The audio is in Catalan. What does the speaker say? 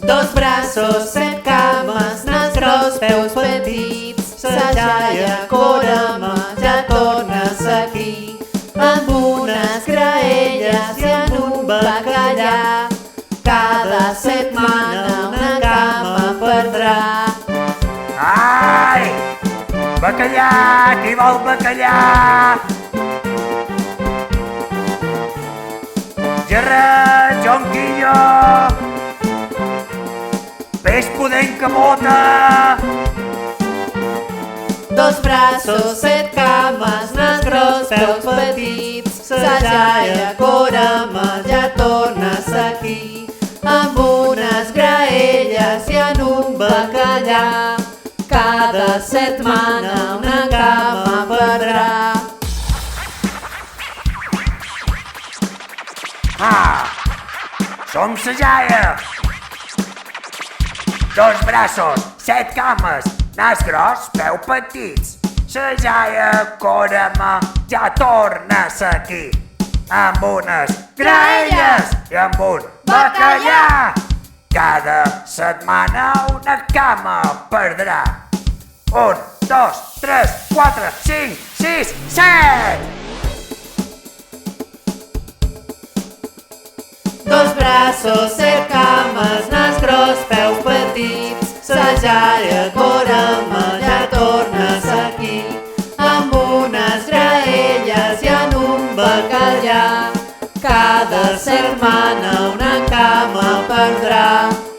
Dos braços, set cames, nas gros, peus petits, sa jaia corama ja tornes aquí, amb unes graelles i en un bacallà. Cada setmana una cama perdrà. Ai! Bacallà! Qui vol bacallà? Gerra, jonquillo! Peix pudent que bota! Dos braços, set cames, nas gros, peus petits, sa jaia corama ja tornes aquí, amb unes graelles i en un bacallà. Cada setmana una cama perdrà. Ah! Som sa jaia! Dos braços, set cames, nas gros, peu petits. Sa jaia corama ja tornes aquí, amb unes graelles i amb un bacallà. Cada setmana una cama perdrà. 1, 2, 3, 4, 5, 6, 7! Dos braços, set cames, nas gros, peus petits, sa jaia corama ja tornes aquí, amb unes graelles i en un bacallà. Cada setmana una cama perdrà.